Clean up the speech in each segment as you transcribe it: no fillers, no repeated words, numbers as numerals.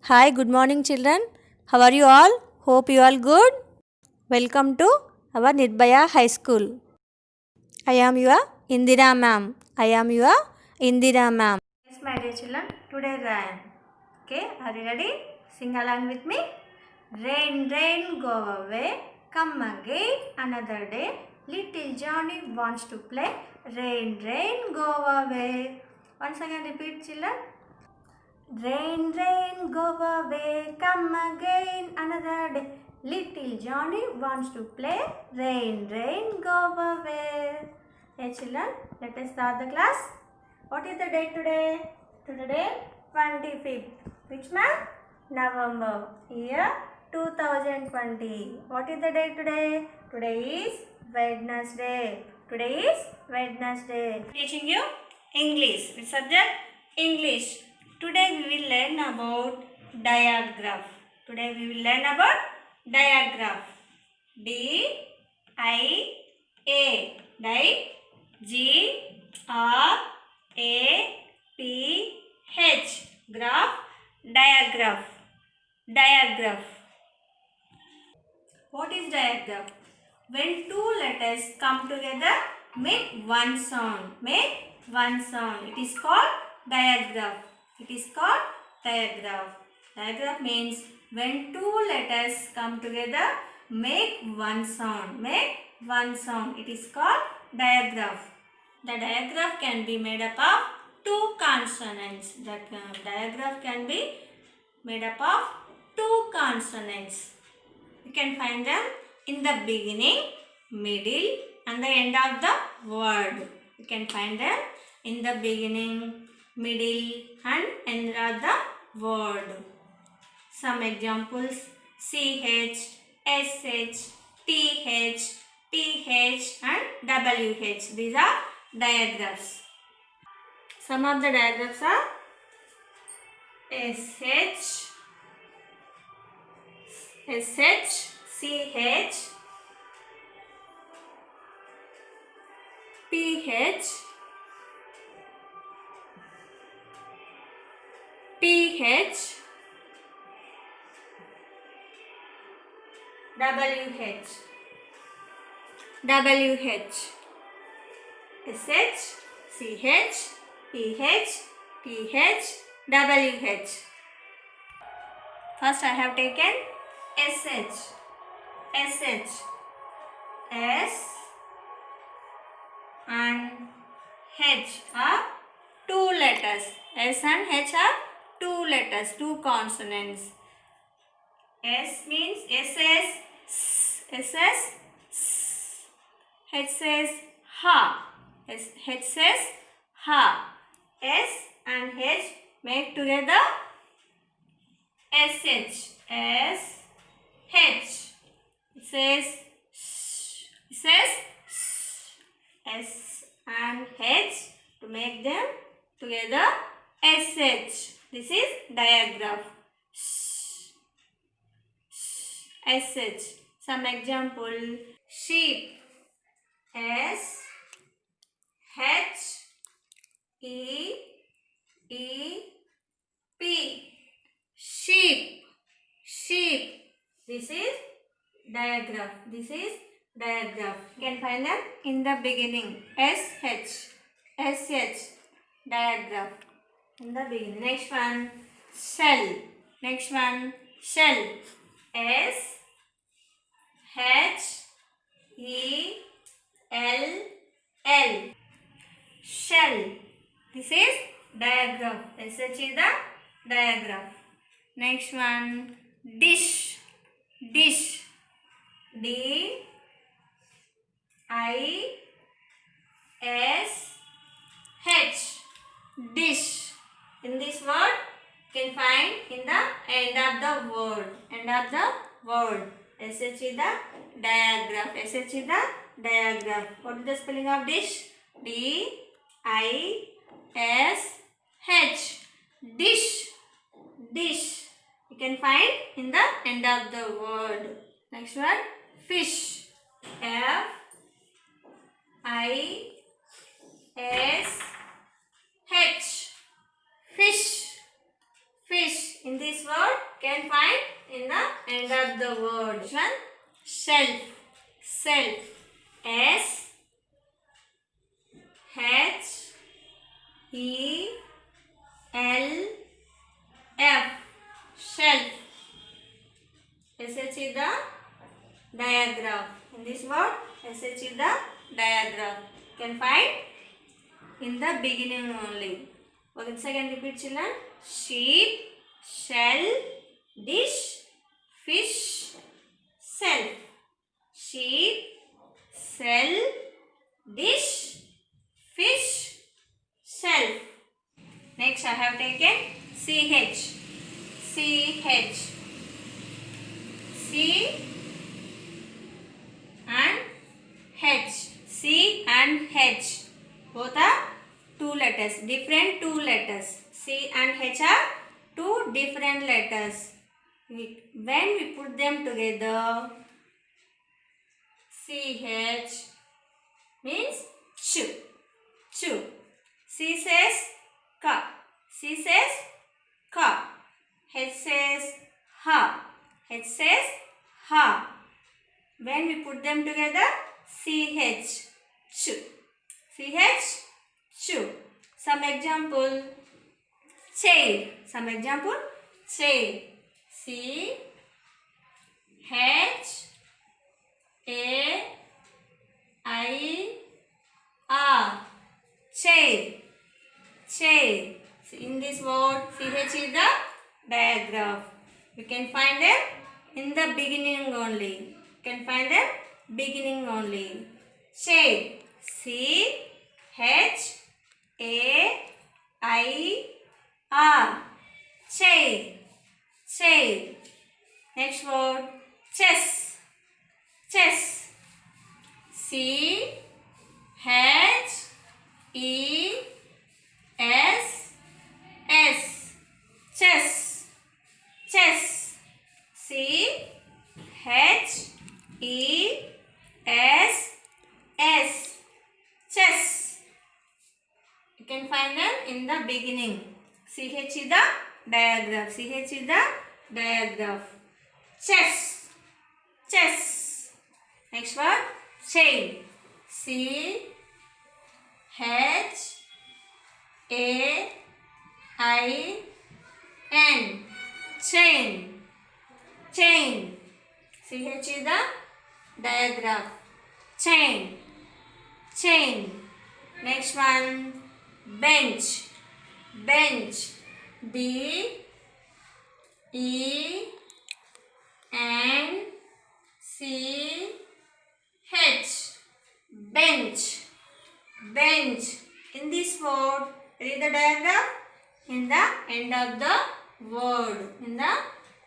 Hi, good morning, children. How are you all? Hope you all good. Welcome to our Nirbhaya High School. I am your Indira ma'am. I am your Indira ma'am. Yes, my dear children. Today rhyme. Okay, are you ready? Sing along with me. Rain, rain, go away. Come again another day. Little Johnny wants to play. Rain, rain, go away. Once again, repeat, children. Rain, rain, go away, come again another day. Little Johnny wants to play. Rain, rain, go away. Hey children, let us start the class. What is the date today? Today, 25th. Which month? November. Year 2020. What is the date today? Today is Wednesday. Today is Wednesday. Teaching you English. Which subject? English. Today we will learn about diagraph. Today we will learn about diagraph. D-I-A. G-R-A-P-H. Graph. Diagraph. Diagraph. What is diagraph? When two letters come together, make one sound. Make one sound. It is called diagraph. It is called diagraph. Diagraph means when two letters come together, make one sound. Make one sound. It is called diagraph. The diagraph can be made up of two consonants. The diagraph can be made up of two consonants. You can find them in the beginning, middle and the end of the word. You can find them in the beginning, middle and end of the word. Some examples: CH, SH, TH, TH and WH. These are diagrams. Some of the diagrams are SH, CH, PH, TH, WH, SH, CH, PH, TH, WH. First I have taken SH. S and H are two letters. S and H are two letters, two consonants. S means SS, SS, H says ha. H says ha. S and H make together SH. S H. It says S and H to make them together SH. This is diagraph. SH. Some example: sheep. S H E E P. Sheep. Sheep. This is diagraph. This is diagraph. You can find them in the beginning. SH. Diagraph. In the beginning. Next one, shell. Next one, shell. S H E L L. Shell. This is diagraph. SH is the diagraph. Next one, dish. Dish. D I S H. Dish. In this word, you can find in the end of the word. End of the word. SH is the diagraph. SH is the diagraph. What is the spelling of dish? D I S H. Dish. Dish. You can find in the end of the word. Next one, fish. F I S H. Fish. Fish. In this word can find in the end of the word. One shelf. Self. S H E L F. Shelf. SH is the diagram. In this word, SH is the diagram. You can find in the beginning only. Once again repeat, children. Sheep, shell, dish, fish, self. Sheep, shell, dish, fish, self. Next I have taken CH. CH. C and H. C and H. Both are two letters. Different two letters. C and H are two different letters. When we put them together, CH means chew. Chew. C says ka. C says ka. H says ha. H says ha. When we put them together, CH, chew. CH, chew. Some example, chair. Some example, chair. C H A I R. Chair. Chair. In this word, CH is the diagram. You can find them in the beginning only. You can find them beginning only. Chair. C H A I R. Chair. Chair. Next word, chess. Chess. C H E S S. Chess. Chess. C H E S S. Chess. You can find them in the beginning. CH is the diagram. CH is the diagram. Chess. Chess. Next word, chain. C H A I N. Chain. Chain. CH is the diagram. Chain. Chain. Next one, bench. Bench. B E N C H. Bench. Bench. In this word, read the diagram in the end of the word. In the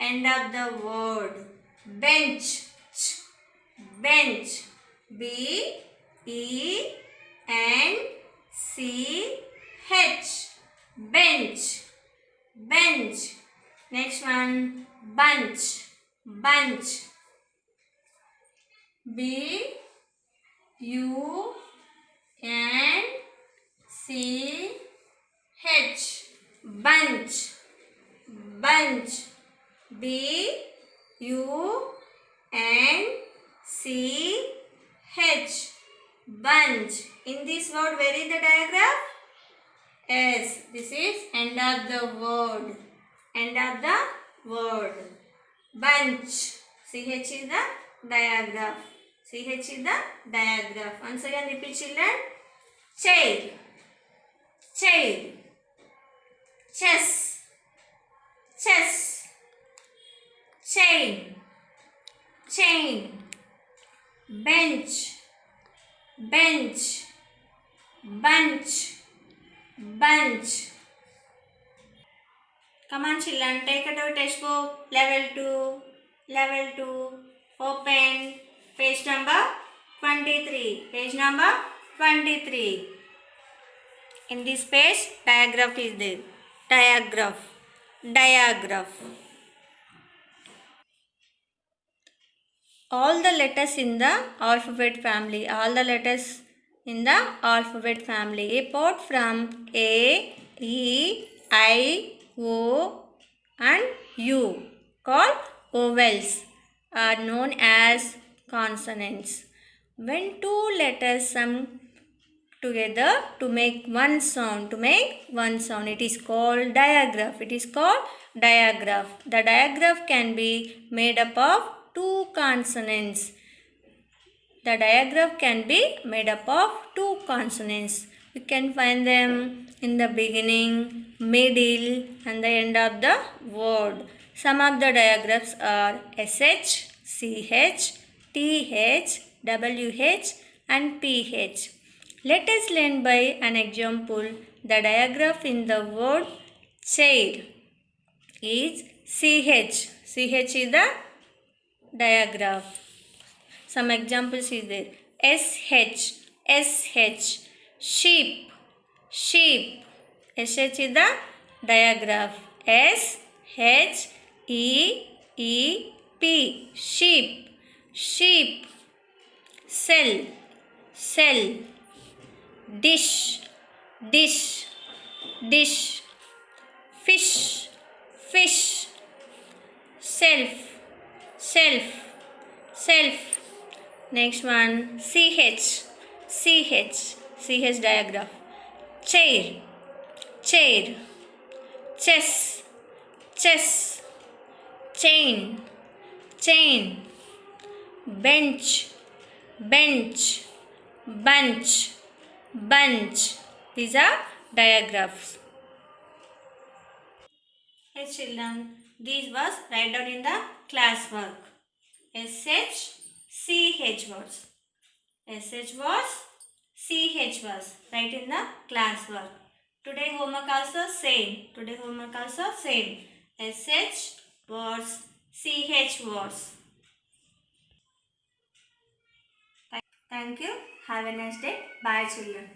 end of the word. Bench. Bench. B E N C H. Bench. Bench. Next one, bunch. Bunch. B U N C H. Bunch. Bunch. B U N C H. Bunch. In this word, where is the diagram? Yes, this is end of the word. End of the word. Bunch. CH is the diagram. CH is the diagram. Once again repeat, children. Chair. Chair. Chess. Chess. Chain. Chain. Bench. Bench. Bunch. Bunch. Come on, children, take out your textbook. Level 2. Level 2. Open page number 23. Page number 23. In this page, diagram is there. Diagram. Diagram. All the letters in the alphabet family. All the letters in the alphabet family. Apart from A, E, I, O, and U called vowels are known as consonants. When two letters sum together to make one sound, it is called digraph. The digraph can be made up of two consonants. The digraph can be made up of two consonants. We can find them in the beginning, middle and the end of the word. Some of the digraphs are SH, CH, TH, WH and PH. Let us learn by an example. The digraph in the word chair is CH. CH is the digraph. Some examples is there. SH, sheep, sheep. SH is the digraph. SHEEP, sheep, sheep. Cell, cell. Dish, dish, dish. Fish, fish. Self, self, self. Next one, CH, digraph. Chair, chair. Chess, chess. Chain, chain. Bench, bench. Bunch, bunch. These are digraphs. Hey children, these was write down in the classwork. SH, CH words. SH words, CH words. Write in the classwork. Today homework also same. SH words, CH words. Thank you. Have a nice day. Bye children.